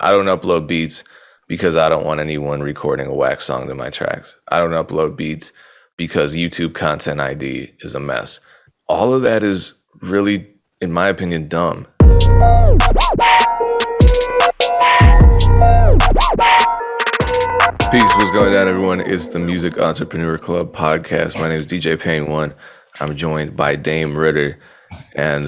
I don't upload beats because I don't want anyone recording a wax song to my tracks. I don't upload beats because YouTube Content ID is a mess. All of that is really, in my opinion, dumb. Peace, what's going on, everyone? It's the Music Entrepreneur Club podcast. My name is DJ Payne One. I'm joined by Dame Ritter, and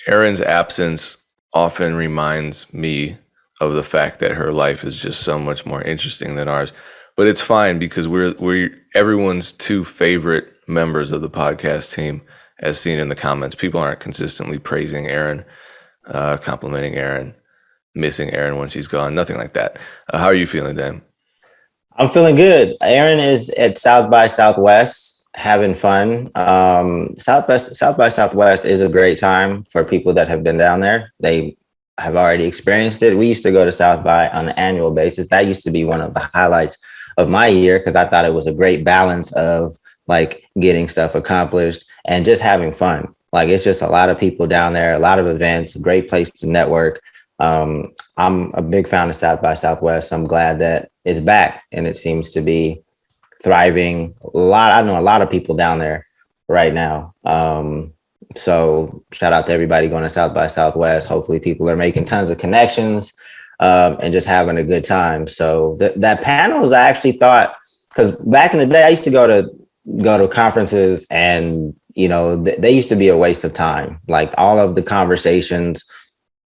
Erinn's absence often reminds me of the fact that her life is just so much more interesting than ours. But it's fine because we're everyone's two favorite members of the podcast team, as seen in the comments. People aren't consistently praising Erinn, complimenting Erinn, missing Erinn when she's gone. Nothing like that. How are you feeling, Dame? I'm feeling good. Erinn is at South by Southwest having fun. South by Southwest is a great time for people that have been down there. They have already experienced it. We used to go to South by on an annual basis. That used to be one of the highlights of my year because I thought it was a great balance of like getting stuff accomplished and just having fun. Like it's just a lot of people down there, a lot of events, a great place to network. I'm a big fan of South by Southwest. I'm glad that it's back and it seems to be thriving. I know a lot of people down there right now. So shout out to everybody going to South by Southwest. Hopefully people are making tons of connections and just having a good time. So that panels, I actually thought, because back in the day, I used to go to conferences and, you know, they used to be a waste of time. Like all of the conversations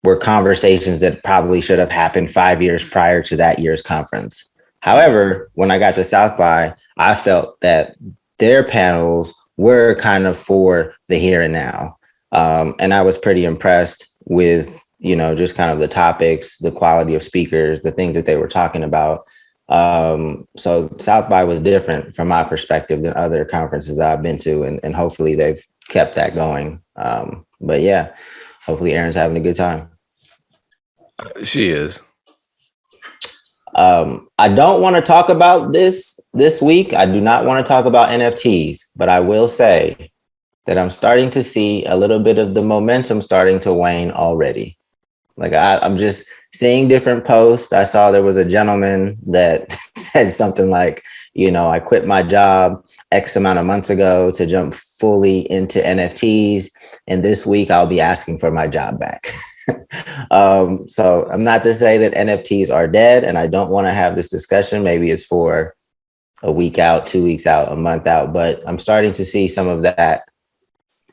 were conversations that probably should have happened 5 years prior to that year's conference. However, when I got to South by, I felt that their panels were kind of for the here and now. And I was pretty impressed with, you know, just kind of the topics, the quality of speakers, the things that they were talking about. So South by was different from my perspective than other conferences that I've been to, and hopefully they've kept that going. But yeah, hopefully Erinn's having a good time. She is. I don't want to talk about this week. I do not want to talk about NFTs, but I will say that I'm starting to see a little bit of the momentum starting to wane already. Like I'm just seeing different posts. I saw there was a gentleman that said something like, you know, I quit my job X amount of months ago to jump fully into NFTs. And this week I'll be asking for my job back. So I'm not to say that NFTs are dead, and I don't want to have this discussion. Maybe it's for a week out, 2 weeks out, a month out, but I'm starting to see some of that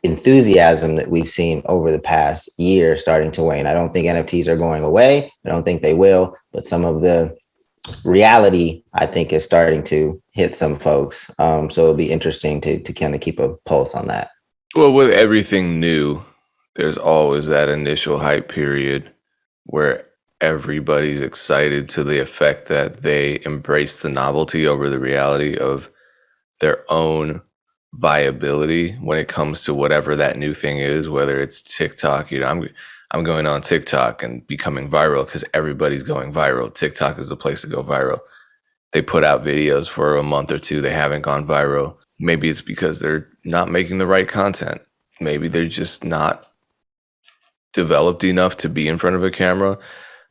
enthusiasm that we've seen over the past year starting to wane. I don't think NFTs are going away. I don't think they will, but some of the reality, I think, is starting to hit some folks. So it'll be interesting to kind of keep a pulse on that. Well, with everything new, there's always that initial hype period where everybody's excited to the effect that they embrace the novelty over the reality of their own viability when it comes to whatever that new thing is, whether it's TikTok. You know, I'm going on TikTok and becoming viral because everybody's going viral. TikTok is the place to go viral. They put out videos for a month or two. They haven't gone viral. Maybe it's because they're not making the right content. Maybe they're just not developed enough to be in front of a camera.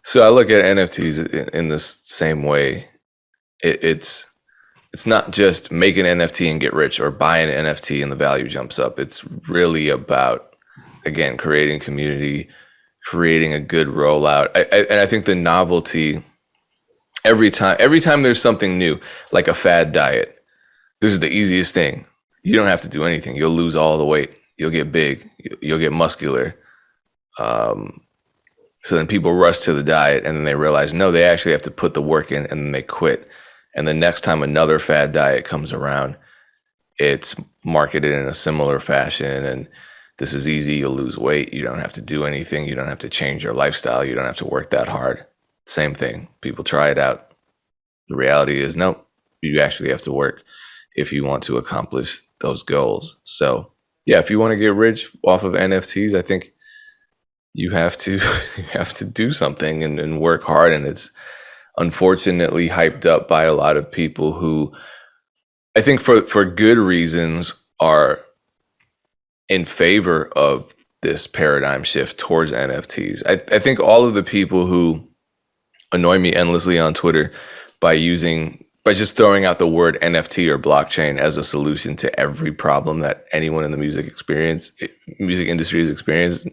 So I look at NFTs in this same way. It's not just make an NFT and get rich or buy an NFT and the value jumps up. It's really about, again, creating community, creating a good rollout. And I think the novelty, every time there's something new, like a fad diet, this is the easiest thing. You don't have to do anything. You'll lose all the weight. You'll get big. You'll get muscular. So then people rush to the diet and then they realize, no, they actually have to put the work in, and then they quit. And the next time another fad diet comes around, it's marketed in a similar fashion. And this is easy. You'll lose weight. You don't have to do anything. You don't have to change your lifestyle. You don't have to work that hard. Same thing. People try it out. The reality is, nope, you actually have to work if you want to accomplish those goals. So yeah, if you want to get rich off of NFTs, I think you have to do something and work hard. And it's unfortunately hyped up by a lot of people who I think for good reasons are in favor of this paradigm shift towards NFTs. I think all of the people who annoy me endlessly on Twitter by just throwing out the word NFT or blockchain as a solution to every problem that anyone in the music industry has experienced.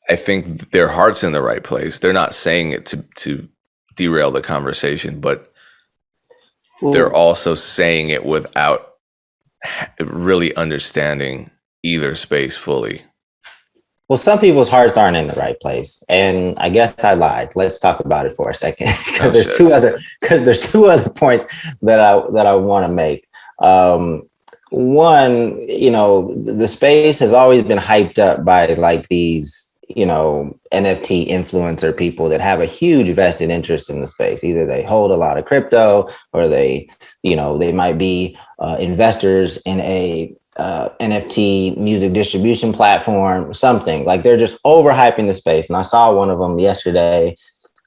I think their heart's in the right place. They're not saying it to derail the conversation, but they're also saying it without really understanding either space fully. Well, some people's hearts aren't in the right place, and I guess I lied. Let's talk about it for a second, because there's two other points that I want to make. One, the space has always been hyped up by like these, NFT influencer people that have a huge vested interest in the space. Either they hold a lot of crypto, or they might be investors in a NFT music distribution platform, something. Like, they're just overhyping the space. And I saw one of them yesterday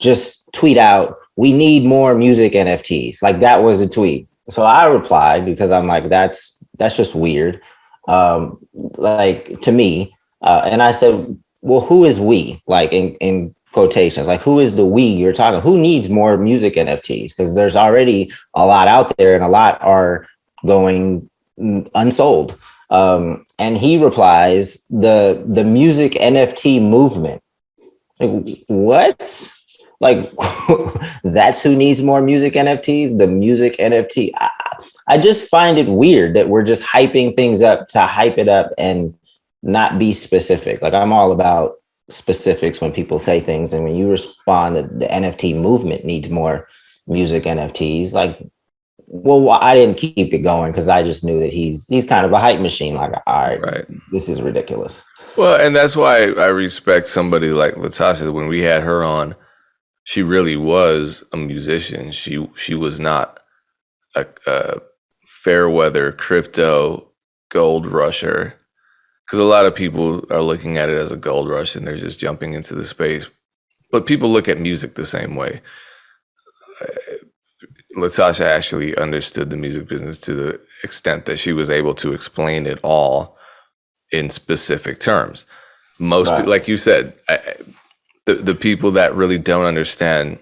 just tweet out, "We need more music NFTs." Like, that was a tweet. So I replied, because I'm like, that's just weird. Like, to me. And I said, well, who is we? Like, in quotations, like, who is the we you're talking? Who needs more music NFTs? Because there's already a lot out there, and a lot are going unsold. And he replies, the music NFT movement. Like, what? Like, that's who needs more music NFTs? The music NFT. I just find it weird that we're just hyping things up to hype it up and not be specific. Like, I'm all about specifics when people say things. And when you respond that the NFT movement needs more music NFTs, like, well, I didn't keep it going, because I just knew that he's kind of a hype machine. Like, all right, this is ridiculous. Well, and that's why I respect somebody like Latasha. When we had her on, she really was a musician. She was not a fair weather crypto gold rusher, because a lot of people are looking at it as a gold rush and they're just jumping into the space. But people look at music the same way. Latasha actually understood the music business to the extent that she was able to explain it all in specific terms. Most, like you said, the people that really don't understand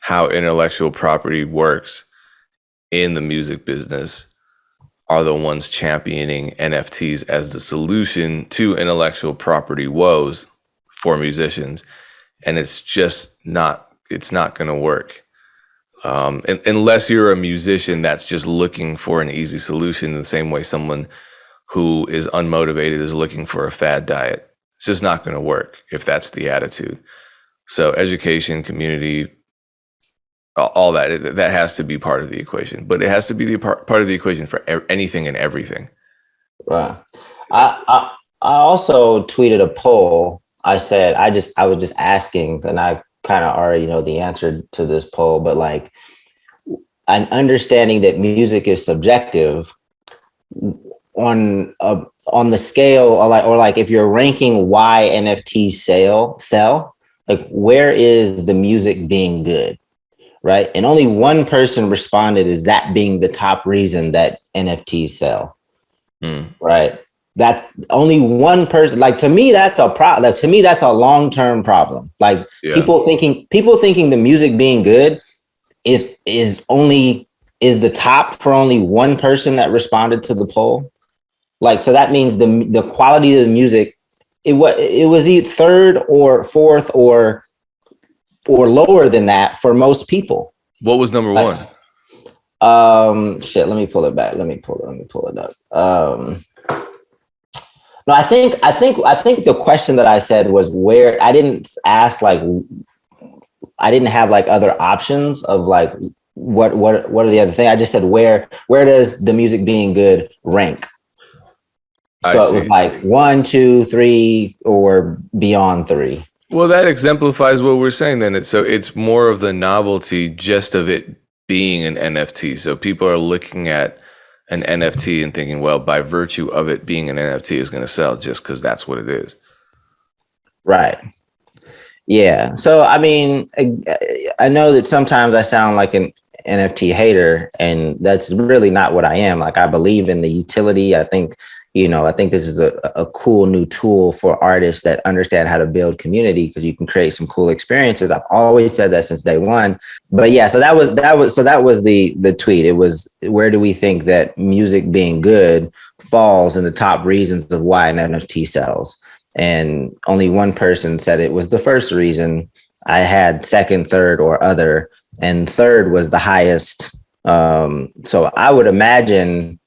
how intellectual property works in the music business are the ones championing NFTs as the solution to intellectual property woes for musicians. And it's not going to work. Unless you're a musician that's just looking for an easy solution, the same way someone who is unmotivated is looking for a fad diet. It's just not going to work if that's the attitude. So education, community, all that has to be part of the equation, but it has to be the part of the equation for anything and everything. Right. I also tweeted a poll. I said, I was just asking, and I kind of already know the answer to this poll, but like, an understanding that music is subjective on the scale, or like if you're ranking why NFTs sell, like, where is the music being good? Right. And only one person responded as that being the top reason that NFTs sell. Right. That's only one person. Like, to me, that's a problem. Like, to me, that's a long-term problem. Like, people thinking the music being good is the top for only one person that responded to the poll. Like, so that means the quality of the music, it was either third or fourth or lower than that for most people. What was number one? Let me pull it back. Let me pull it up. No, I think the question that I said was where. I didn't ask, like, I didn't have like other options of like what are the other things. I just said where does the music being good rank? So it was like 1, 2, 3, or beyond 3. Well, that exemplifies what we're saying then. It's more of the novelty just of it being an NFT. So people are looking at an NFT and thinking, well, by virtue of it being an NFT, is going to sell just because that's what it is. Right. Yeah. So, I mean, I know that sometimes I sound like an NFT hater, and that's really not what I am. Like, I believe in the utility. I think, I think this is a cool new tool for artists that understand how to build community, because you can create some cool experiences. I've always said that since day one. But yeah, so that was the tweet. It was, where do we think that music being good falls in the top reasons of why an NFT sells? And only one person said it was the first reason. I had second, third, or other, and third was the highest. So I would imagine,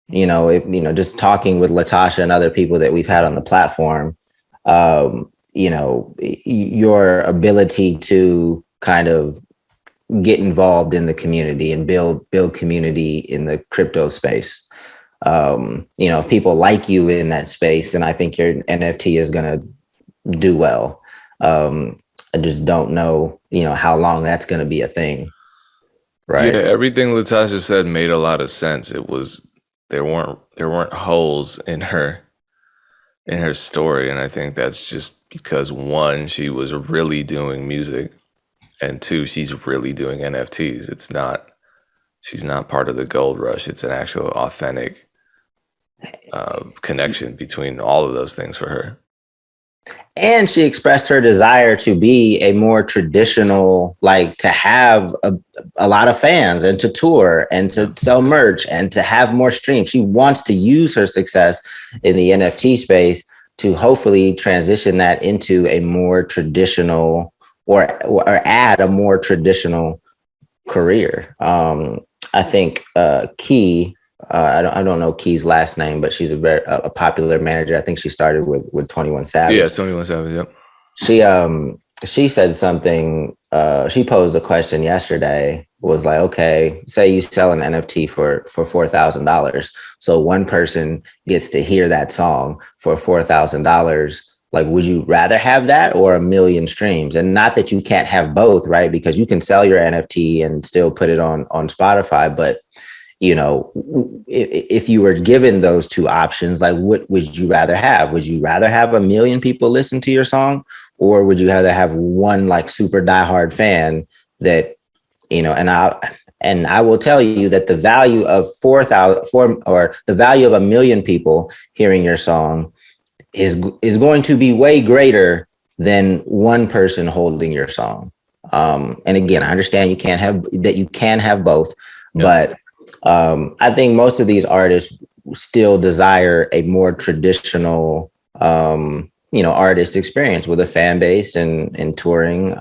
if, just talking with Latasha and other people that we've had on the platform, your ability to kind of get involved in the community and build community in the crypto space. If people like you in that space, then I think your NFT is going to do well. I just don't know, how long that's going to be a thing. Right. Yeah, everything Latasha said made a lot of sense. It was, there weren't holes in her story, and I think that's just because, one, she was really doing music, and two, she's really doing NFTs. She's not part of the gold rush. It's an actual authentic connection between all of those things for her. And she expressed her desire to be a more traditional, like to have a lot of fans and to tour and to sell merch and to have more streams. She wants to use her success in the NFT space to hopefully transition that into a more traditional, or add a more traditional career. I think Key, I don't know Key's last name, but she's a popular manager. I think she started with 21 Savage. Yeah, 21 Savage. Yep. She said something. She posed a question yesterday. Was like, okay, say you sell an NFT for $4,000, so one person gets to hear that song for $4,000. Like, would you rather have that or 1 million streams? And not that you can't have both, right? Because you can sell your NFT and still put it on Spotify, but if you were given those two options, like, what would you rather have? Would you rather have 1 million people listen to your song, or would you rather have one like super diehard fan that, and I will tell you that the value of 4,000 or the value of 1 million people hearing your song is going to be way greater than one person holding your song. And again, I understand you can have both, but I think most of these artists still desire a more traditional, artist experience with a fan base and touring.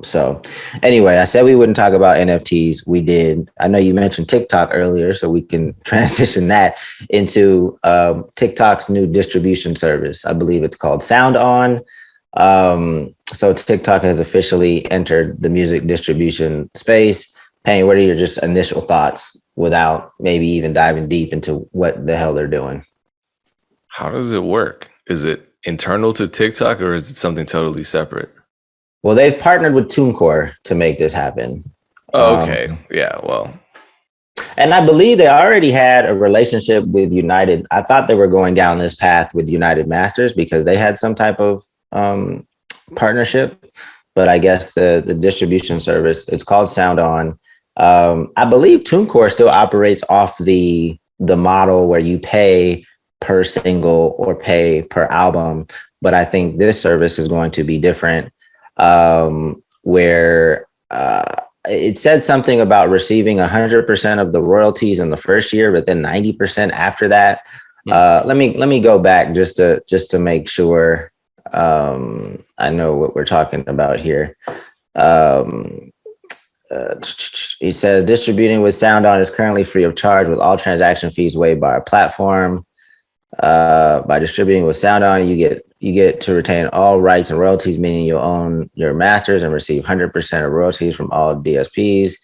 So anyway, I said we wouldn't talk about NFTs. We did. I know you mentioned TikTok earlier, so we can transition that into TikTok's new distribution service. I believe it's called Sound On. So TikTok has officially entered the music distribution space. Payne, what are your just initial thoughts without maybe even diving deep into what the hell they're doing? How does it work? Is it internal to TikTok, or is it something totally separate? Well, they've partnered with Tunecore to make this happen. Okay. Yeah. Well, and I believe they already had a relationship with United. I thought they were going down this path with United Masters because they had some type of partnership. But I guess the distribution service, it's called Sound On. I believe Tunecore still operates off the model where you pay per single or pay per album. But I think this service is going to be different, where it said something about receiving 100% of the royalties in the first year, but then 90% after that. Let me go back just to make sure I know what we're talking about here. He says distributing with Sound On is currently free of charge, with all transaction fees waived by our platform. By distributing with Sound On, you get to retain all rights and royalties, meaning you'll own your masters and receive 100% of royalties from all DSPs.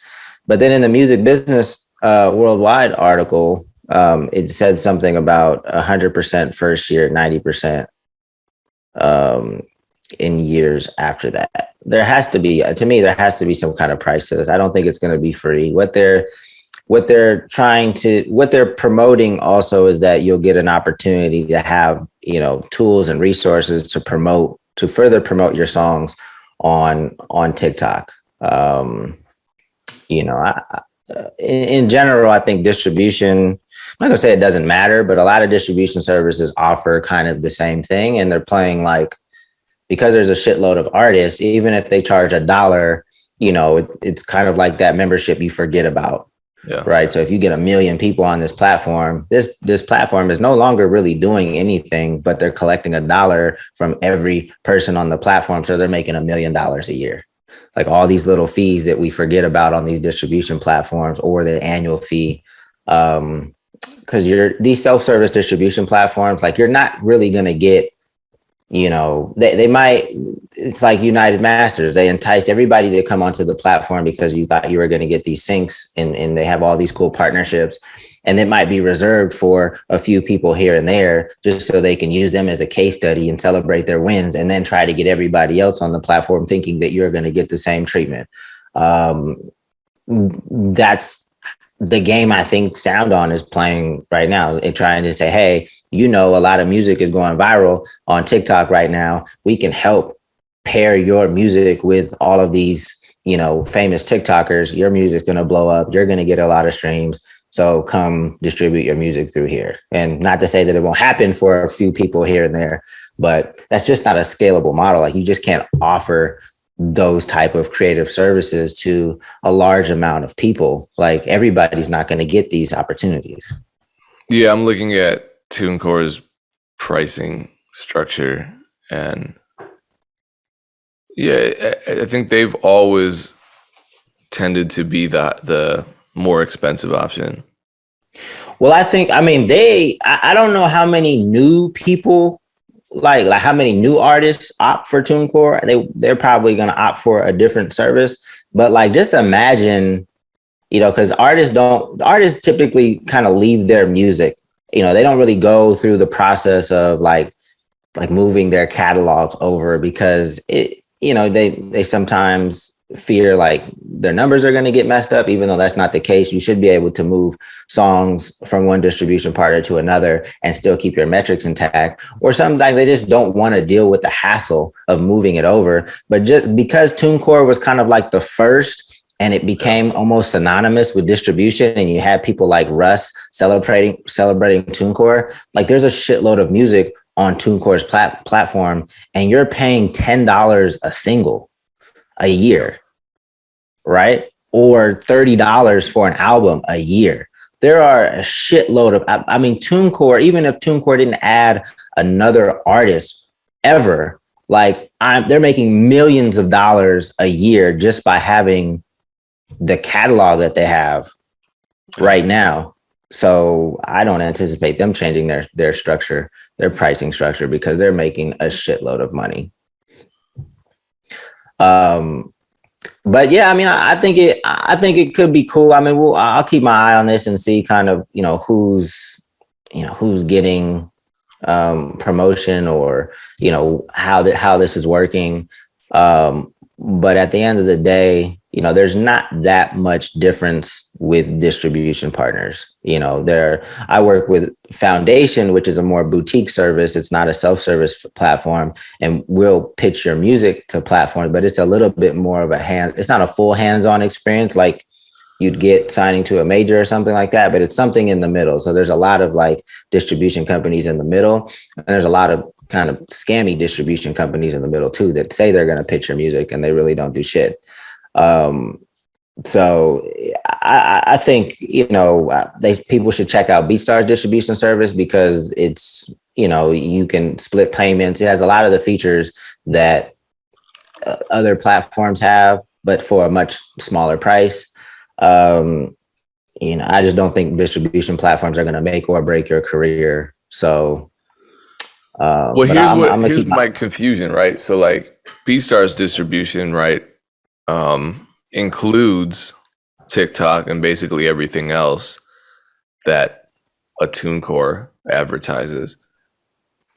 But then in the music business worldwide article, it said something about 100% first year, 90% in years after that. There has to be some kind of price to this. I don't think it's going to be free. What they're promoting also is that you'll get an opportunity to have, tools and resources to further promote your songs on TikTok. in general, I think distribution, I'm not gonna say it doesn't matter, but a lot of distribution services offer kind of the same thing, and they're playing like, because there's a shitload of artists, even if they charge $1, it's kind of like that membership you forget about. Yeah. Right. So if you get 1 million people on this platform, this platform is no longer really doing anything, but they're collecting $1 from every person on the platform. So they're making $1 million a year. Like all these little fees that we forget about on these distribution platforms, or the annual fee. Because these self-service distribution platforms, like, you're not really going to get, they might, it's like United Masters. They enticed everybody to come onto the platform because you thought you were going to get these syncs, and they have all these cool partnerships, and it might be reserved for a few people here and there just so they can use them as a case study and celebrate their wins, and then try to get everybody else on the platform thinking that you're going to get the same treatment. That's the game I think SoundOn is playing right now, and trying to say, hey, a lot of music is going viral on TikTok right now. We can help pair your music with all of these, famous TikTokers. Your music's going to blow up. You're going to get a lot of streams. So come distribute your music through here. And not to say that it won't happen for a few people here and there, but that's just not a scalable model. Like, you just can't offer those type of creative services to a large amount of people. Like, everybody's not going to get these opportunities. Yeah, I'm looking at Tunecore's pricing structure, and yeah, I think they've always tended to be the more expensive option. Well, I don't know how many new people, like how many new artists opt for Tunecore. They're probably going to opt for a different service, but like, just imagine, because artists typically kind of leave their music. They don't really go through the process of like moving their catalogs over, because they sometimes fear like their numbers are going to get messed up, even though that's not the case. You should be able to move songs from one distribution partner to another and still keep your metrics intact. Or sometimes they just don't want to deal with the hassle of moving it over. But just because Tunecore was kind of like the first, and it became almost synonymous with distribution, and you had people like Russ celebrating Tunecore, like, there's a shitload of music on Tunecore's platform, and you're paying $10 a single a year, right? Or $30 for an album a year. There are a shitload of, Tunecore, even if Tunecore didn't add another artist ever, like, they're making millions of dollars a year just by having the catalog that they have right now. So I don't anticipate them changing their structure, their pricing structure, because they're making a shitload of money. But yeah, I think it could be cool. I'll keep my eye on this and see kind of, who's getting promotion, or, how this is working. But at the end of the day, there's not that much difference with distribution partners. I work with Foundation, which is a more boutique service. It's not a self-service platform, and we'll pitch your music to platforms, but it's a little bit more of it's not a full hands-on experience like you'd get signing to a major or something like that, but it's something in the middle. So there's a lot of like distribution companies in the middle, and there's a lot of kind of scammy distribution companies in the middle too, that say they're going to pitch your music and they really don't do shit. So I think, people should check out BeatStars distribution service, because it's, you can split payments. It has a lot of the features that other platforms have, but for a much smaller price. I just don't think distribution platforms are going to make or break your career. So, here's my confusion, right? So like, BeatStars distribution, right, includes TikTok and basically everything else that a Tunecore advertises.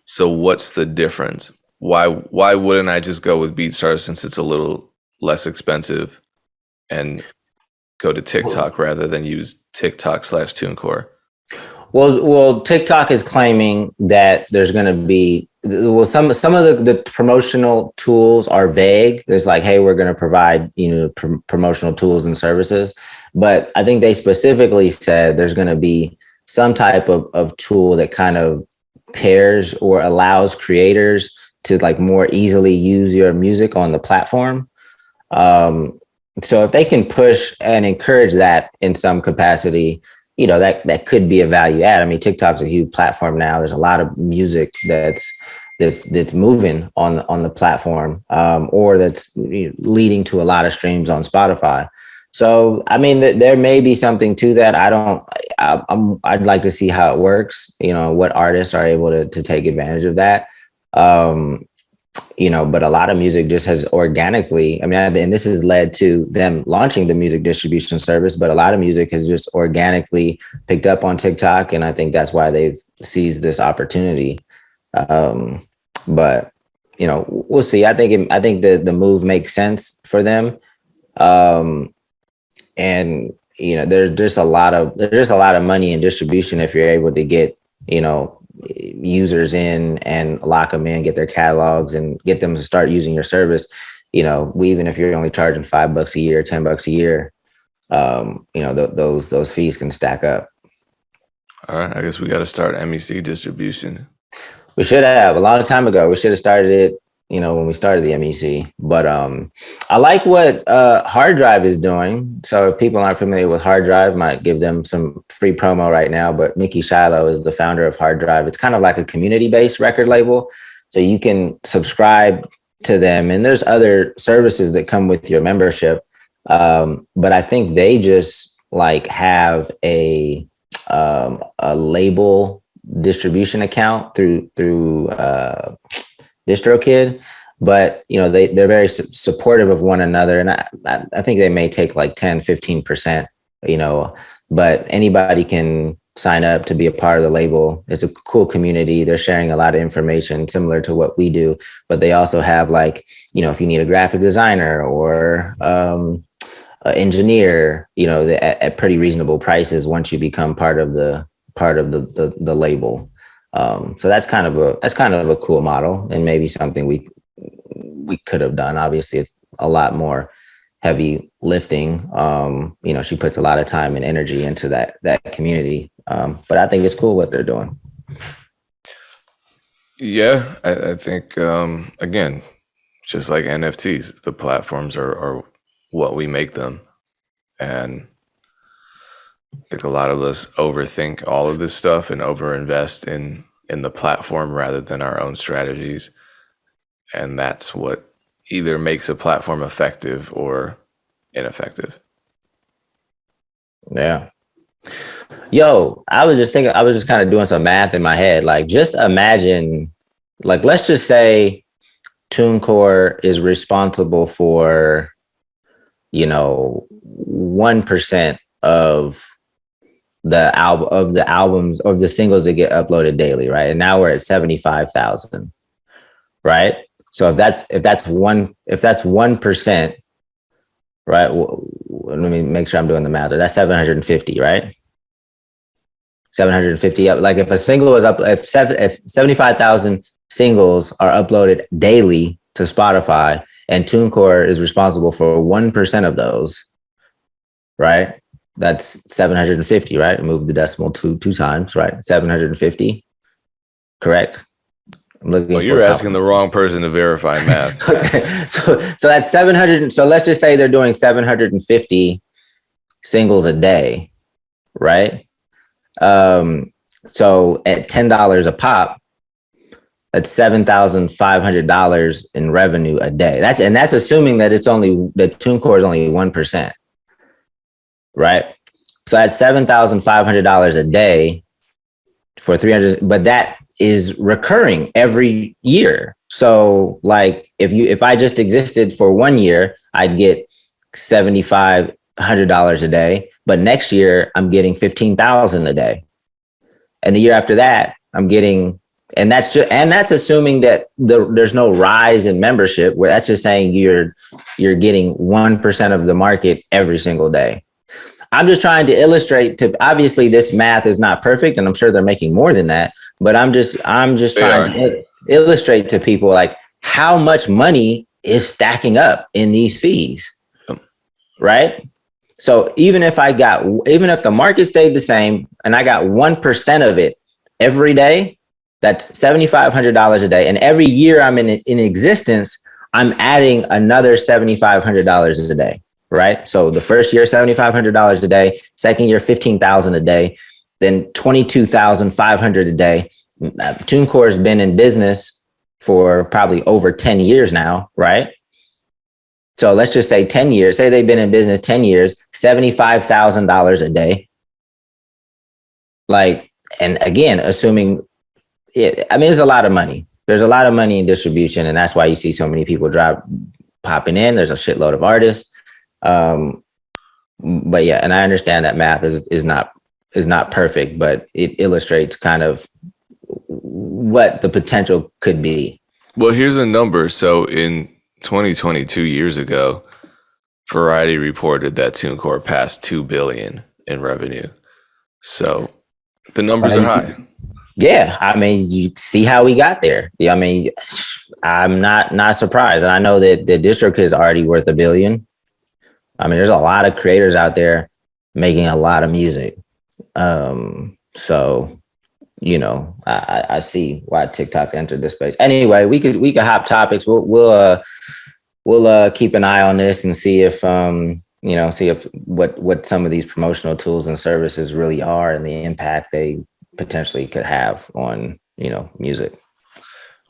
So what's the difference? Why wouldn't I just go with BeatStars, since it's a little less expensive, and go to TikTok rather than use TikTok/Tunecore? Well, TikTok is claiming that there's going to be, some of the promotional tools are vague. There's like, hey, we're going to provide, promotional tools and services. But I think they specifically said there's going to be some type of tool that kind of pairs or allows creators to like more easily use your music on the platform. So if they can push and encourage that in some capacity, that could be a value add. I mean, TikTok's a huge platform now. There's a lot of music that's moving on the platform, or that's leading to a lot of streams on Spotify. So, I mean, there may be something to that. I'd like to see how it works, what artists are able to take advantage of that. But a lot of music just has organically, I mean, and this has led to them launching the music distribution service, but a lot of music has just organically picked up on TikTok. And I think that's why they've seized this opportunity. But we'll see. I think the move makes sense for them. And there's just a lot of money in distribution if you're able to get users in and lock them in, get their catalogs and get them to start using your service. Even if you're only charging $5 a year, $10 a year, those fees can stack up. All right, I guess we got to start MEC distribution. We should have a long time ago. We should have started it, when we started the MEC. But I like what Hard Drive is doing. So if people aren't familiar with Hard Drive, might give them some free promo right now. But Mickey Shiloh is the founder of Hard Drive. It's kind of like a community-based record label. So you can subscribe to them. And there's other services that come with your membership. But I think they just like have a label distribution account through DistroKid, but they're very supportive of one another, and I think they may take like 10-15%, but anybody can sign up to be a part of the label. It's a cool community. They're sharing a lot of information similar to what we do, but they also have like, if you need a graphic designer or an engineer, at pretty reasonable prices once you become part of the label. So that's kind of a cool model, and maybe something we could have done. Obviously, it's a lot more heavy lifting. She puts a lot of time and energy into that community. But I think it's cool what they're doing. Yeah, I think again, just like NFTs, the platforms are what we make them, and I think a lot of us overthink all of this stuff and overinvest in the platform rather than our own strategies. And that's what either makes a platform effective or ineffective. Yeah. Yo, I was just kind of doing some math in my head. Like, just imagine, like, let's just say Tunecore is responsible for, 1% of the singles that get uploaded daily, right? And now we're at 75,000, right? So if that's 1%, right? Let me make sure I'm doing the math. That's 750, right? 750 up. Like if a single is up, if 75,000 singles are uploaded daily to Spotify, and Tunecore is responsible for 1% of those, right? That's 750, right? Move the decimal two times, right? 750, correct? I'm looking. Well, you're asking the wrong person to verify math. Okay, so that's 700. So let's just say they're doing 750 singles a day, right? So at $10 a pop, that's $7,500 in revenue a day. That's assuming that Tunecore is only 1%. Right. So that's $7,500 a day for 300, but that is recurring every year. So like if I just existed for 1 year, I'd get $7,500 a day, but next year I'm getting 15,000 a day. And the year after that, I'm getting, and that's assuming that there's no rise in membership, where that's just saying you're getting 1% of the market every single day. I'm just trying to illustrate obviously this math is not perfect, and I'm sure they're making more than that, but I'm just trying to illustrate to people like how much money is stacking up in these fees. Right? So even if the market stayed the same and I got 1% of it every day, that's $7,500 a day. And every year I'm in existence, I'm adding another $7,500 a day, right? So the first year, $7,500 a day, second year, $15,000 a day, then $22,500 a day. Tunecore has been in business for probably over 10 years now, right? So let's just say 10 years, say they've been in business 10 years, $75,000 a day. Like, and again, assuming it, I mean, there's a lot of money. There's a lot of money in distribution. And that's why you see so many people popping in. There's a shitload of artists. But yeah, and I understand that math is not perfect, but it illustrates kind of what the potential could be. Well, here's a number. So in 2020, 2 years ago, Variety reported that Tunecore passed $2 billion in revenue. So the numbers are high. Yeah, I mean, you see how we got there. Yeah, I mean, I'm not surprised, and I know that the Distro is already worth $1 billion. I mean, there's a lot of creators out there making a lot of music. So, you know, I see why TikTok entered this space. Anyway, we could hop topics. We'll keep an eye on this and see if see if what some of these promotional tools and services really are and the impact they potentially could have on, music.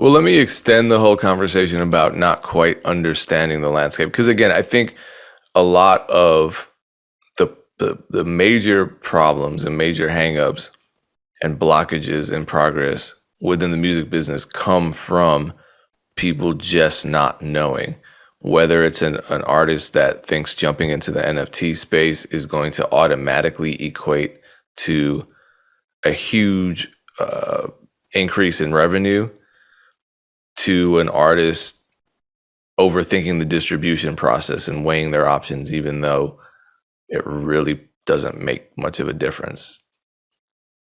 Well, let me extend the whole conversation about not quite understanding the landscape. Because again, I think a lot of the major problems and major hangups and blockages in progress within the music business come from people just not knowing. Whether it's an artist that thinks jumping into the NFT space is going to automatically equate to a huge increase in revenue, to an artist overthinking the distribution process and weighing their options, even though it really doesn't make much of a difference.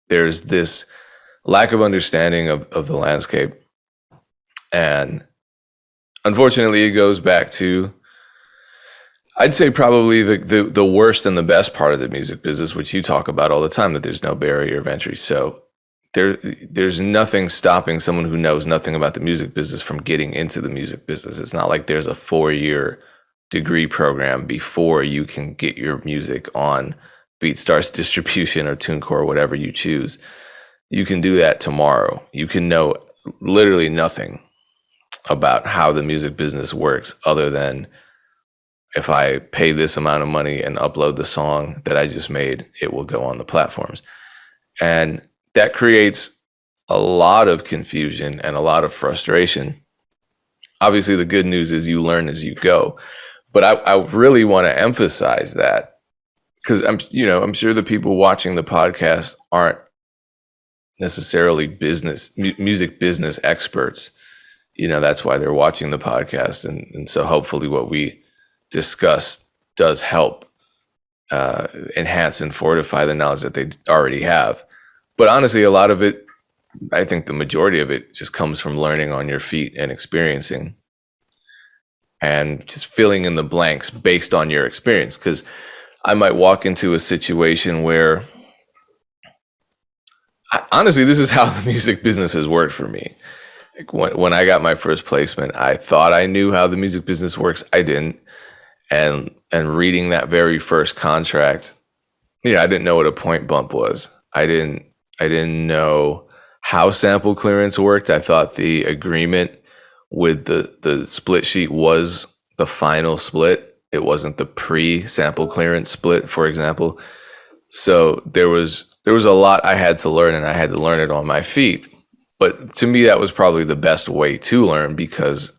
There's this lack of understanding of the landscape. And unfortunately, it goes back to, I'd say probably the worst and the best part of the music business, which you talk about all the time, that there's no barrier of entry. So there's nothing stopping someone who knows nothing about the music business from getting into the music business. It's not like there's a 4-year degree program before you can get your music on BeatStars distribution or Tunecore, whatever you choose. You can do that tomorrow. You can know literally nothing about how the music business works other than, if I pay this amount of money and upload the song that I just made, it will go on the platforms. And that creates a lot of confusion and a lot of frustration. Obviously, the good news is you learn as you go. But I really want to emphasize that, because I'm sure the people watching the podcast aren't necessarily music business experts. That's why they're watching the podcast. And so hopefully what we discuss does help enhance and fortify the knowledge that they already have. But honestly, a lot of it, I think the majority of it just comes from learning on your feet and experiencing and just filling in the blanks based on your experience. Because I might walk into a situation where, honestly, this is how the music business has worked for me. Like when I got my first placement, I thought I knew how the music business works. I didn't. And reading that very first contract, I didn't know what a point bump was. I didn't know how sample clearance worked. I thought the agreement with the split sheet was the final split. It wasn't the pre-sample clearance split, for example. So there was a lot I had to learn, and I had to learn it on my feet. But to me, that was probably the best way to learn, because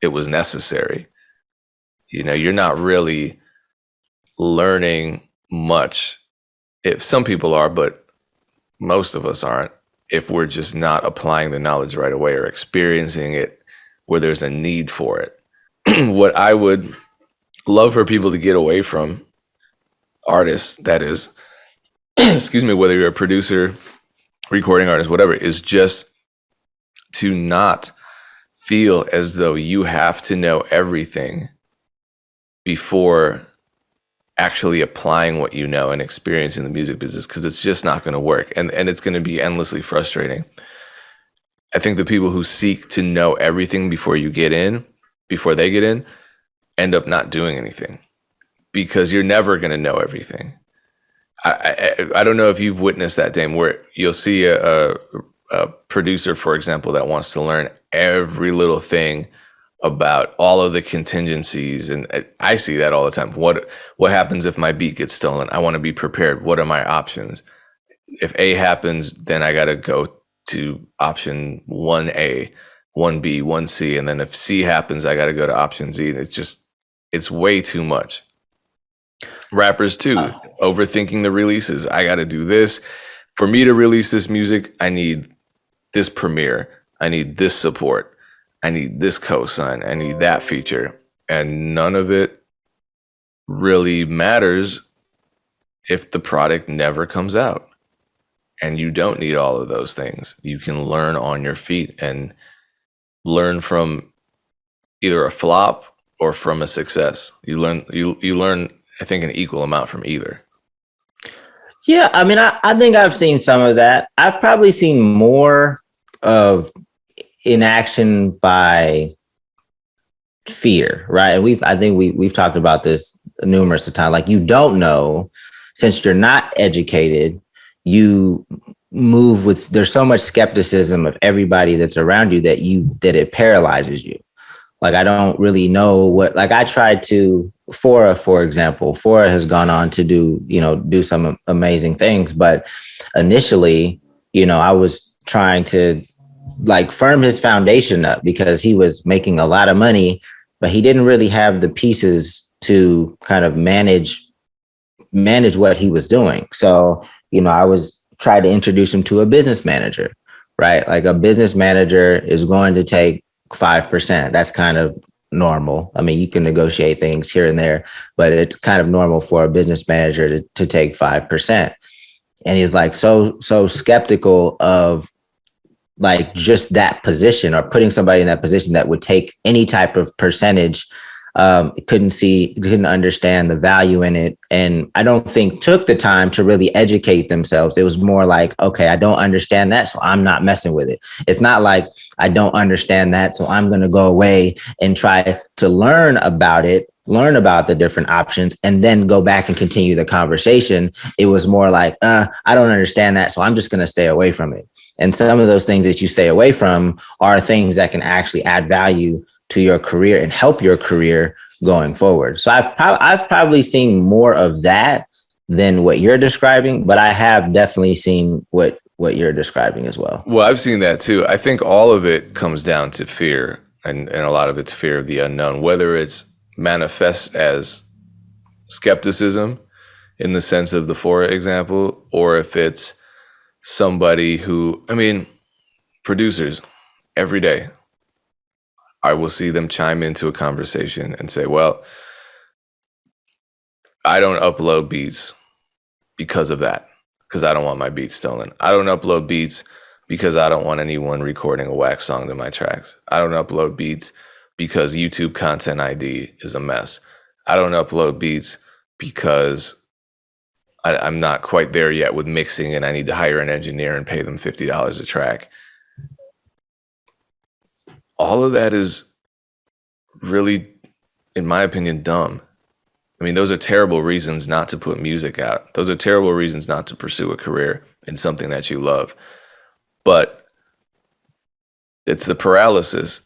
it was necessary. You're not really learning much, if some people are, but most of us aren't, if we're just not applying the knowledge right away or experiencing it where there's a need for it. What I would love for people to get away from, artists, that is, excuse me, whether you're a producer, recording artist, whatever, is just to not feel as though you have to know everything before actually applying what you know and experiencing the music business, because it's just not going to work, and it's going to be endlessly frustrating. I think the people who seek to know everything before they get in, end up not doing anything, because you're never going to know everything. I don't know if you've witnessed that, Dame, where you'll see a producer, for example, that wants to learn every little thing about all of the contingencies, and I see that all the time. What happens if my beat gets stolen? I want to be prepared. What are my options? If A happens, then I got to go to option 1A, 1B, 1C, and then if C happens, I got to go to option Z. And it's way too much. Rappers too, overthinking the releases. I got to do this. For me to release this music, I need this premiere. I need this support. I need this cosign. I need that feature. And none of it really matters if the product never comes out. And you don't need all of those things. You can learn on your feet and learn from either a flop or from a success. You learn, I think, an equal amount from either. Yeah, I mean, I think I've seen some of that. I've probably seen more of inaction by fear, right? And I think we've talked about this numerous of times. Like, you don't know, since you're not educated, you move with, there's so much skepticism of everybody that's around you that it paralyzes you. Like, I don't really know what, like, I tried to, Fora, for example, Fora has gone on to do some amazing things. But initially, I was trying to like firm his foundation up because he was making a lot of money, but he didn't really have the pieces to kind of manage what he was doing. So, I was trying to introduce him to a business manager, right? Like, a business manager is going to take 5%. That's kind of normal. I mean, you can negotiate things here and there, but it's kind of normal for a business manager to take 5%. And he's like so skeptical of like just that position, or putting somebody in that position that would take any type of percentage. Couldn't understand the value in it. And I don't think took the time to really educate themselves. It was more like, okay, I don't understand that, so I'm not messing with it. It's not like I don't understand that, so I'm going to go away and try to learn about the different options and then go back and continue the conversation. It was more like, I don't understand that, so I'm just going to stay away from it. And some of those things that you stay away from are things that can actually add value to your career and help your career going forward. So I've probably seen more of that than what you're describing, but I have definitely seen what you're describing as well. Well, I've seen that too. I think all of it comes down to fear, and a lot of it's fear of the unknown, whether it's manifests as skepticism in the sense of the Fora example, or if it's somebody who, I mean, producers every day, I will see them chime into a conversation and say, well, I don't upload beats because of that, because I don't want my beats stolen. I don't upload beats because I don't want anyone recording a wax song to my tracks. I don't upload beats because YouTube Content ID is a mess. I don't upload beats because I'm not quite there yet with mixing and I need to hire an engineer and pay them $50 a track. All of that is really, in my opinion, dumb. I mean, those are terrible reasons not to put music out. Those are terrible reasons not to pursue a career in something that you love. But it's the paralysis.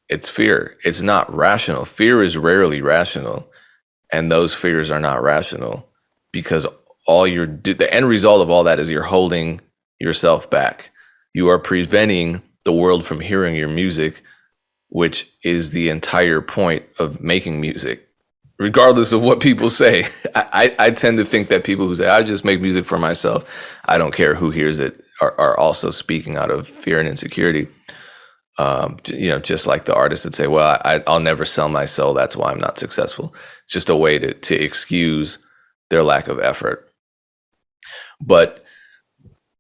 It's fear. It's not rational. Fear is rarely rational. And those fears are not rational because the end result of all that is you're holding yourself back. You are preventing the world from hearing your music, which is the entire point of making music, regardless of what people say. I tend to think that people who say, I just make music for myself, I don't care who hears it, are also speaking out of fear and insecurity. Just like the artists that say, well, I'll never sell my soul, that's why I'm not successful. It's just a way to excuse their lack of effort. But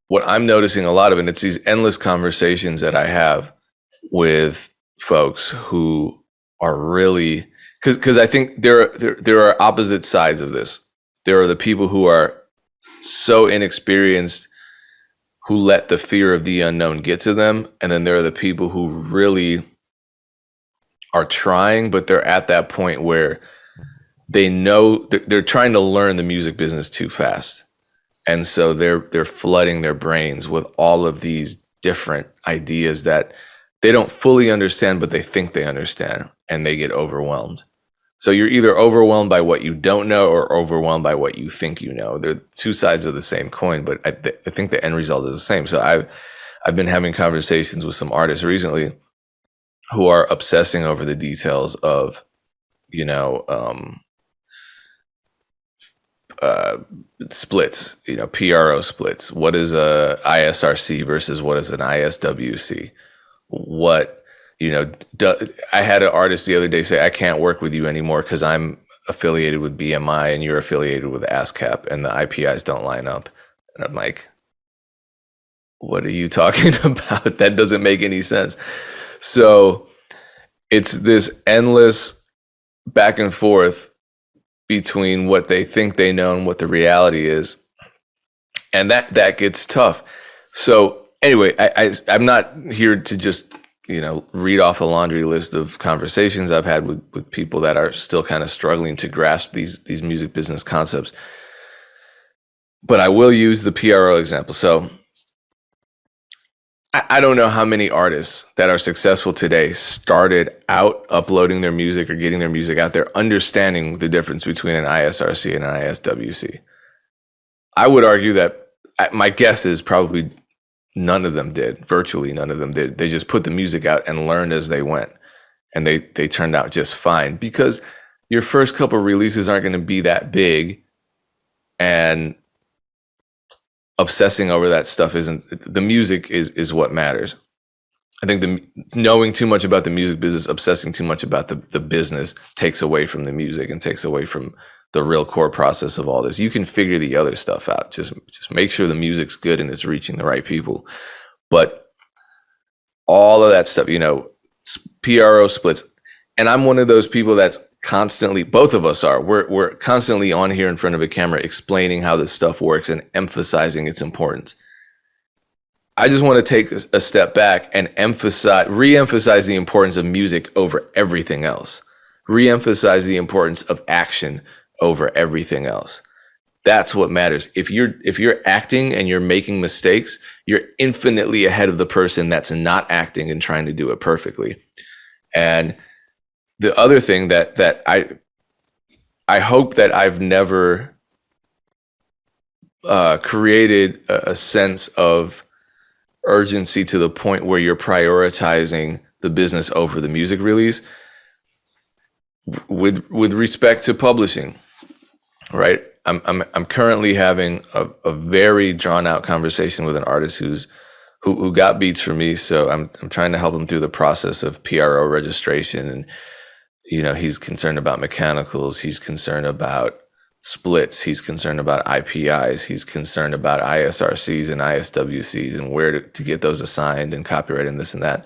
what I'm noticing a lot of, and it's these endless conversations that I have with folks who are really, because I think there are opposite sides of this. there are the people who are so inexperienced who let the fear of the unknown get to them. And then there are the people who really are trying, but they're at that point where they know they're trying to learn the music business too fast. And so they're flooding their brains with all of these different ideas that they don't fully understand, but they think they understand, and they get overwhelmed. So you're either overwhelmed by what you don't know or overwhelmed by what you think you know. They're two sides of the same coin, but I think the end result is the same. So I've been having conversations with some artists recently who are obsessing over the details of, splits, PRO splits. What is a ISRC versus what is an ISWC? What, I had an artist the other day say, I can't work with you anymore because I'm affiliated with BMI and you're affiliated with ASCAP and the IPIs don't line up. And I'm like, what are you talking about? That doesn't make any sense. So it's this endless back and forth between what they think they know and what the reality is. And that gets tough. So anyway, I'm not here to just, read off a laundry list of conversations I've had with people that are still kind of struggling to grasp these music business concepts. But I will use the PRO example. So I don't know how many artists that are successful today started out uploading their music or getting their music out there, understanding the difference between an ISRC and an ISWC. I would argue that my guess is probably none of them did. Virtually none of them did. They just put the music out and learned as they went. And they turned out just fine because your first couple of releases aren't going to be that big, and obsessing over that stuff isn't. The music is what matters. I think knowing too much about the music business, obsessing too much about the business takes away from the music and takes away from the real core process of all this. You can figure the other stuff out. Just make sure the music's good and it's reaching the right people. But all of that stuff, PRO splits. And I'm one of those people that's constantly, both of us are, we're constantly on here in front of a camera explaining how this stuff works and emphasizing its importance. I just want to take a step back and re-emphasize the importance of music over everything else. Re-emphasize the importance of action over everything else. That's what matters. If you're acting and you're making mistakes, you're infinitely ahead of the person that's not acting and trying to do it perfectly. And the other thing that I hope that I've never created a sense of urgency to the point where you're prioritizing the business over the music release. With respect to publishing, right? I'm currently having a very drawn out conversation with an artist who got beats from me. So I'm trying to help him through the process of PRO registration, and he's concerned about mechanicals, he's concerned about splits, he's concerned about IPIs, he's concerned about ISRCs and ISWCs and where to get those assigned and copyright and this and that.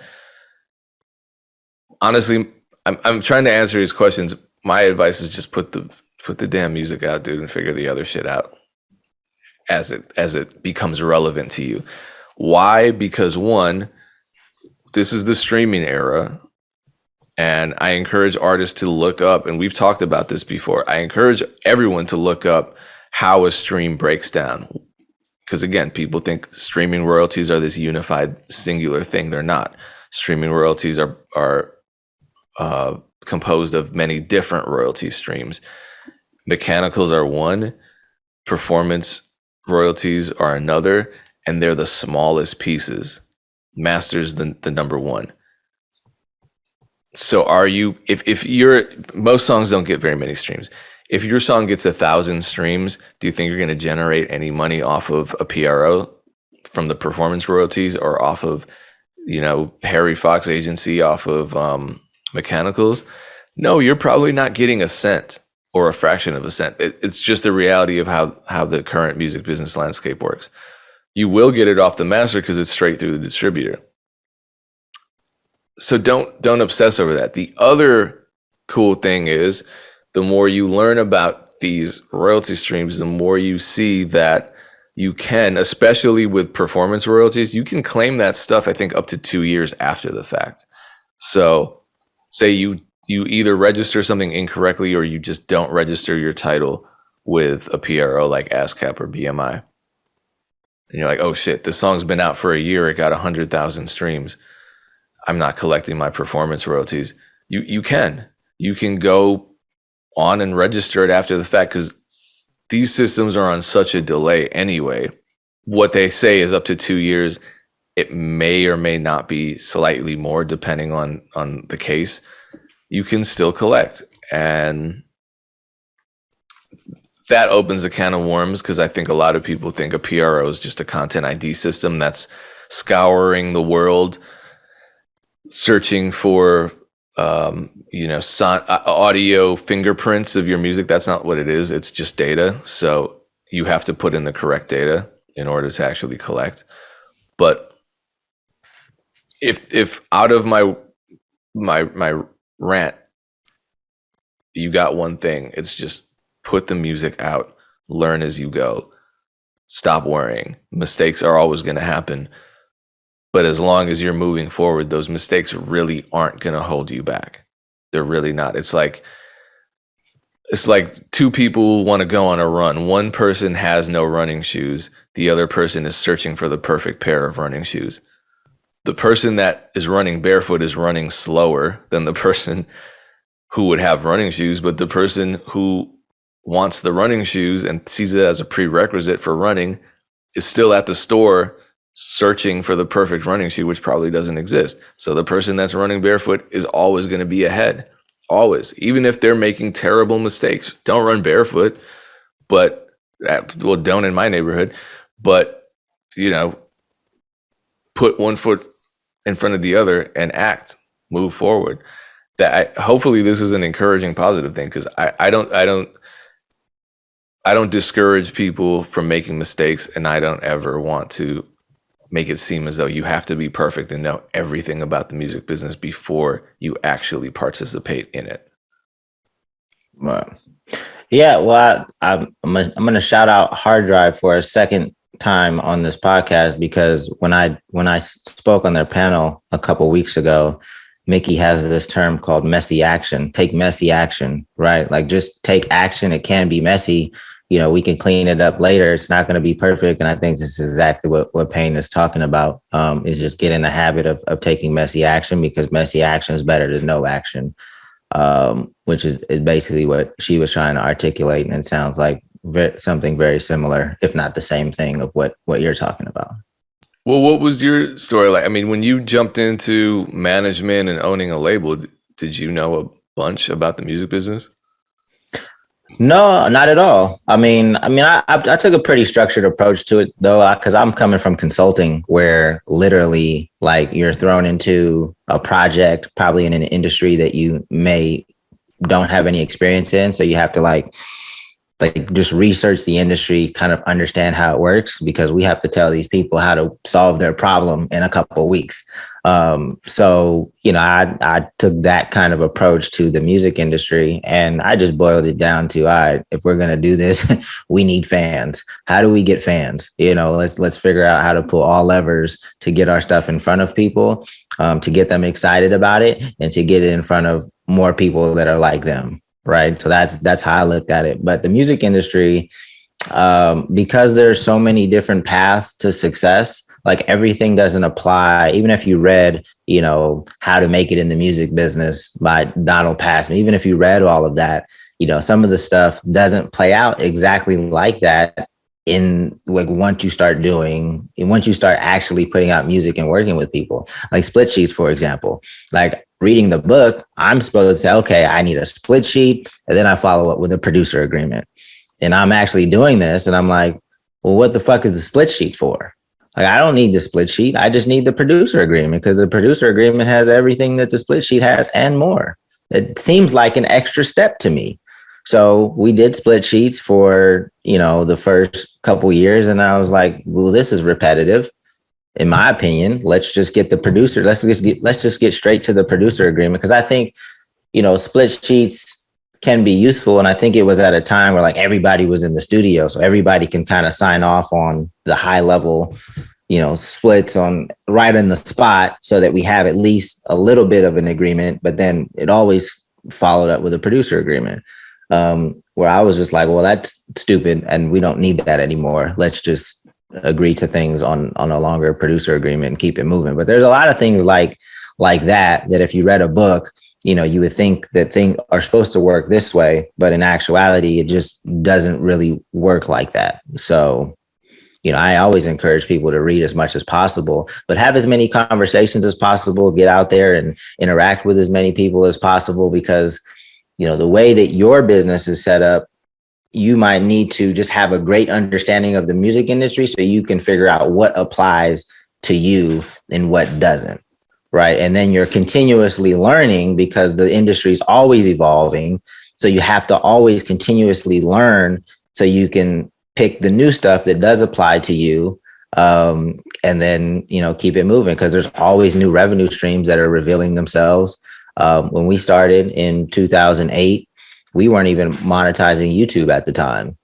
Honestly, I'm trying to answer his questions. My advice is just put the damn music out, dude, and figure the other shit out as it becomes relevant to you. Why? Because one, this is the streaming era, and I encourage artists to look up, and we've talked about this before, I encourage everyone to look up how a stream breaks down. Because again, people think streaming royalties are this unified singular thing. They're not. Streaming royalties are composed of many different royalty streams. Mechanicals are one, performance royalties are another, and they're the smallest pieces. Masters the number one. So if most songs don't get very many streams. If your song gets 1,000 streams, do you think you're going to generate any money off of a PRO from the performance royalties, or off of, Harry Fox agency, off of mechanicals? No, you're probably not getting a cent or a fraction of a cent. It's just the reality of how the current music business landscape works. You will get it off the master because it's straight through the distributor. So don't obsess over that. The other cool thing is, the more you learn about these royalty streams, the more you see that you can, especially with performance royalties, you can claim that stuff, I think, up to 2 years after the fact. So say you either register something incorrectly or you just don't register your title with a PRO like ASCAP or BMI. And you're like, oh shit, this song's been out for a year. It got 100,000 streams. I'm not collecting my performance royalties. You can go on and register it after the fact, because these systems are on such a delay anyway. What they say is up to 2 years. It may or may not be slightly more depending on the case. You can still collect. And that opens a can of worms, because I think a lot of people think a PRO is just a content ID system that's scouring the world, searching for audio fingerprints of your music. That's not what it is. It's just data. So you have to put in the correct data in order to actually collect. But if out of my rant, you got one thing, it's just put the music out, learn as you go, stop worrying. Mistakes are always going to happen. But as long as you're moving forward, those mistakes really aren't going to hold you back. They're really not. It's like two people want to go on a run. One person has no running shoes. The other person is searching for the perfect pair of running shoes. The person that is running barefoot is running slower than the person who would have running shoes, but the person who wants the running shoes and sees it as a prerequisite for running is still at the store searching for the perfect running shoe, which probably doesn't exist. So the person that's running barefoot is always going to be ahead. Always. Even if they're making terrible mistakes. Don't run barefoot, but don't in my neighborhood, but put one foot in front of the other and move forward. Hopefully this is an encouraging, positive thing, because I don't discourage people from making mistakes, and I don't ever want to make it seem as though you have to be perfect and know everything about the music business before you actually participate in it. Right. Yeah, well, I'm going to shout out Hard Drive for a second time on this podcast, because when I spoke on their panel a couple weeks ago, Mickey has this term called messy action. Take messy action, right? Like, just take action. It can be messy. We can clean it up later. It's not going to be perfect. And I think this is exactly what Payne is talking about, is just get in the habit of taking messy action, because messy action is better than no action, which is basically what she was trying to articulate. And it sounds like something very similar, if not the same thing, of what you're talking about. Well, what was your story like? I mean, when you jumped into management and owning a label, did you know a bunch about the music business? No, not at all. I took a pretty structured approach to it, though, because I'm coming from consulting, where literally, like, you're thrown into a project, probably in an industry that you don't have any experience in. So you have to like just research the industry, kind of understand how it works, because we have to tell these people how to solve their problem in a couple of weeks. So I took that kind of approach to the music industry, and I just boiled it down to, all right, if we're going to do this, we need fans. How do we get fans? Let's figure out how to pull all levers to get our stuff in front of people, to get them excited about it, and to get it in front of more people that are like them. Right. So that's how I looked at it. But the music industry, because there's so many different paths to success, like, everything doesn't apply. Even if you read, How to Make It in the Music Business by Donald Passman, even if you read all of that, some of the stuff doesn't play out exactly like that once you start actually putting out music and working with people. Like split sheets, for example. Like, reading the book, I'm supposed to say, okay, I need a split sheet, and then I follow up with a producer agreement. And I'm actually doing this, and I'm like, well, what the fuck is the split sheet for? Like, I don't need the split sheet. I just need the producer agreement, because the producer agreement has everything that the split sheet has and more. It seems like an extra step to me. So we did split sheets for, the first couple years, and I was like, well, this is repetitive. In my opinion, let's just get the producer. Let's just get straight to the producer agreement. Because I think, split sheets can be useful. And I think it was at a time where like everybody was in the studio. So everybody can kind of sign off on the high level, splits on right in the spot so that we have at least a little bit of an agreement. But then it always followed up with a producer agreement, where I was just like, well, that's stupid and we don't need that anymore. Let's just agree to things on a longer producer agreement and keep it moving. But there's a lot of things like that if you read a book, you would think that things are supposed to work this way, but in actuality, it just doesn't really work like that. So, I always encourage people to read as much as possible, but have as many conversations as possible, get out there and interact with as many people as possible, because, the way that your business is set up, you might need to just have a great understanding of the music industry so you can figure out what applies to you and what doesn't. Right. And then you're continuously learning because the industry is always evolving. So you have to always continuously learn so you can pick the new stuff that does apply to you. And then, keep it moving, because there's always new revenue streams that are revealing themselves. When we started in 2008, we weren't even monetizing YouTube at the time.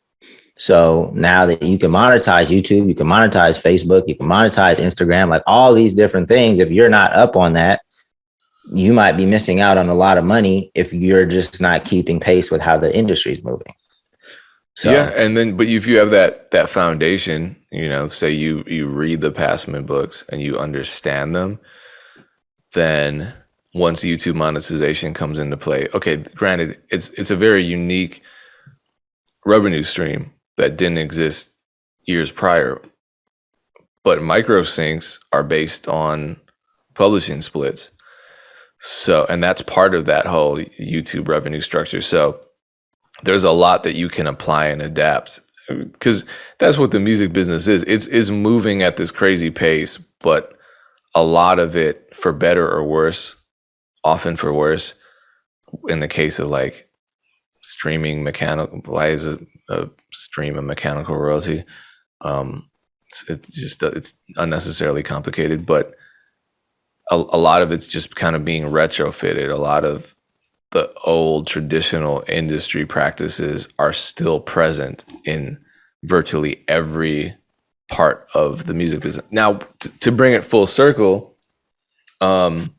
So now that you can monetize YouTube, you can monetize Facebook, you can monetize Instagram, like all these different things. If you're not up on that, you might be missing out on a lot of money if you're just not keeping pace with how the industry is moving. So, yeah, and then but if you have that foundation, say you read the Passman books and you understand them, then once YouTube monetization comes into play, okay, granted, it's a very unique revenue stream that didn't exist years prior, but micro syncs are based on publishing splits. So, and that's part of that whole YouTube revenue structure. So there's a lot that you can apply and adapt, because that's what the music business is. It's moving at this crazy pace, but a lot of it, for better or worse, often for worse, in the case of like streaming mechanical, why is a stream a mechanical royalty? It's unnecessarily complicated, but a lot of it's just kind of being retrofitted. A lot of the old traditional industry practices are still present in virtually every part of the music business. Now, to bring it full circle, I'd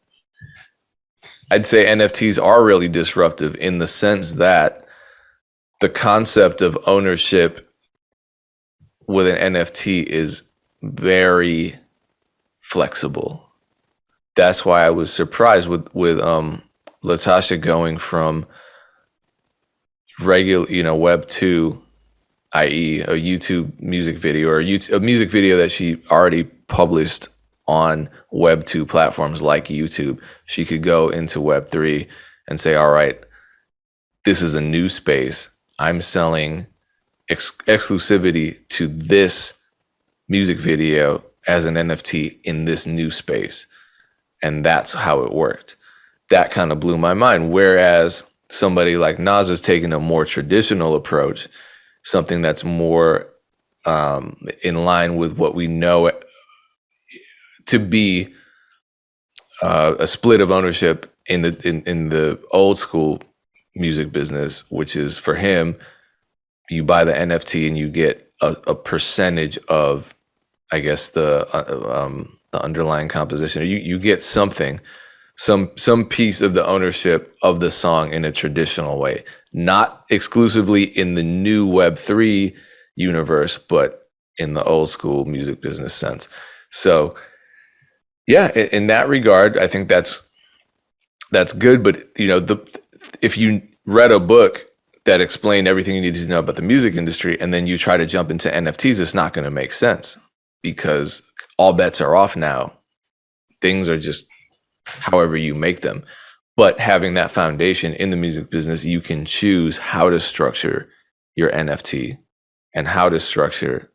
say NFTs are really disruptive in the sense that the concept of ownership with an NFT is very flexible. That's why I was surprised with Latasha going from regular, Web 2, i.e. a YouTube music video, or a music video that she already published on Web 2 platforms like YouTube. She could go into Web 3 and say, all right, this is a new space. I'm selling exclusivity to this music video as an NFT in this new space. And that's how it worked. That kind of blew my mind. Whereas somebody like Nas is taking a more traditional approach, something that's more in line with what we know to be a split of ownership in the old school music business, which is, for him, you buy the NFT and you get a percentage of, I guess, the underlying composition. You get something, some piece of the ownership of the song in a traditional way, not exclusively in the new Web3 universe, but in the old school music business sense. So yeah, in that regard, I think that's good. But if you read a book that explained everything you needed to know about the music industry, and then you try to jump into NFTs, it's not going to make sense, because all bets are off now. Things are just however you make them. But having that foundation in the music business, you can choose how to structure your NFT and how to structure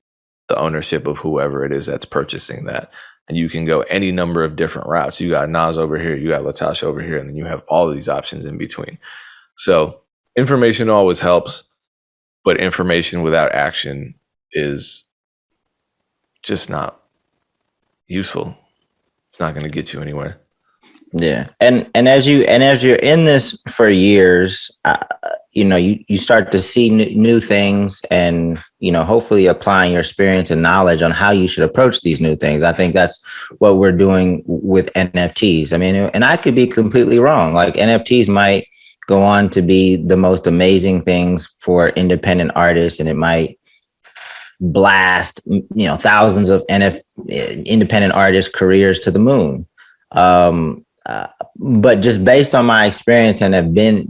the ownership of whoever it is that's purchasing that. And you can go any number of different routes. You got Nas over here, you got Latasha over here, and then you have all of these options in between. So information always helps, but information without action is just not useful. It's not going to get you anywhere. Yeah, and as you're in this for years, you start to see new things and, hopefully applying your experience and knowledge on how you should approach these new things. I think that's what we're doing with NFTs. I mean, and I could be completely wrong. Like NFTs might go on to be the most amazing things for independent artists, and it might blast, thousands of independent artists' careers to the moon. But just based on my experience and have been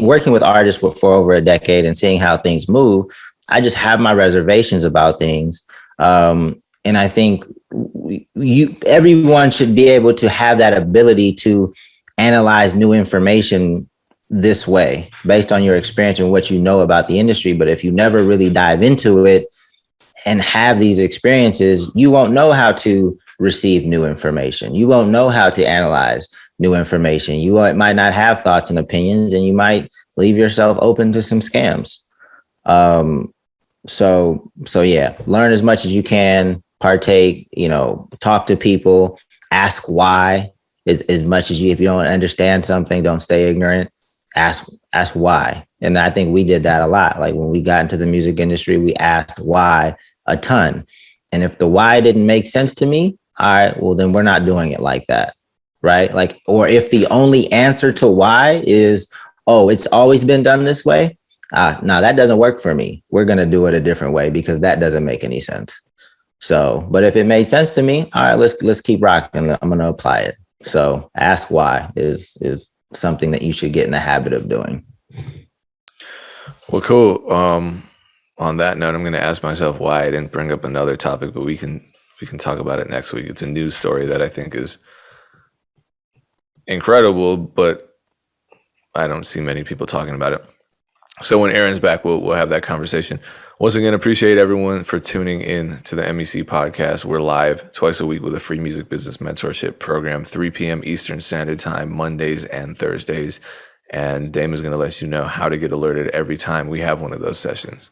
working with artists for over a decade and seeing how things move, I just have my reservations about things. And I think everyone should be able to have that ability to analyze new information this way based on your experience and what you know about the industry. But if you never really dive into it and have these experiences, you won't know how to receive new information. You won't know how to analyze new information. You might not have thoughts and opinions, and you might leave yourself open to some scams. So yeah, learn as much as you can, partake, talk to people, ask why as much as if you don't understand something, don't stay ignorant, ask why. And I think we did that a lot. Like when we got into the music industry, we asked why a ton. And if the why didn't make sense to me, all right, well, then we're not doing it like that. Right. Like, or if the only answer to why is, oh, it's always been done this way. No, that doesn't work for me. We're going to do it a different way because that doesn't make any sense. So, but if it made sense to me, all right, let's keep rocking. I'm going to apply it. So ask why is something that you should get in the habit of doing. Well, cool. On that note, I'm going to ask myself why I didn't bring up another topic, but we can talk about it next week. It's a news story that I think is incredible, but I don't see many people talking about it. So when Erinn's back, we'll have that conversation. Once again, appreciate everyone for tuning in to the MEC podcast. We're live twice a week with a free music business mentorship program, 3 p.m. Eastern Standard Time, Mondays and Thursdays. And Dame is going to let you know how to get alerted every time we have one of those sessions.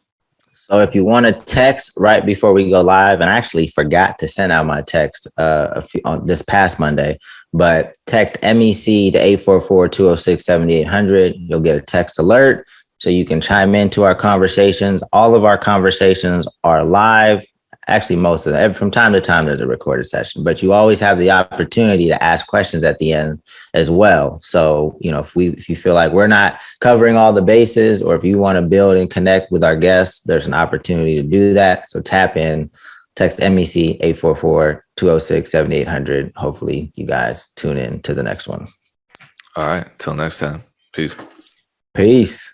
So if you want to text right before we go live, and I actually forgot to send out my text on this past Monday, but text MEC to 844-206-7800. You'll get a text alert so you can chime into our conversations. All of our conversations are live. Actually, most of them. From time to time, there's a recorded session, but you always have the opportunity to ask questions at the end as well. So, if you feel like we're not covering all the bases, or if you want to build and connect with our guests, there's an opportunity to do that. So tap in, text MEC 844-206-7800. Hopefully you guys tune in to the next one. All right. Till next time. Peace. Peace.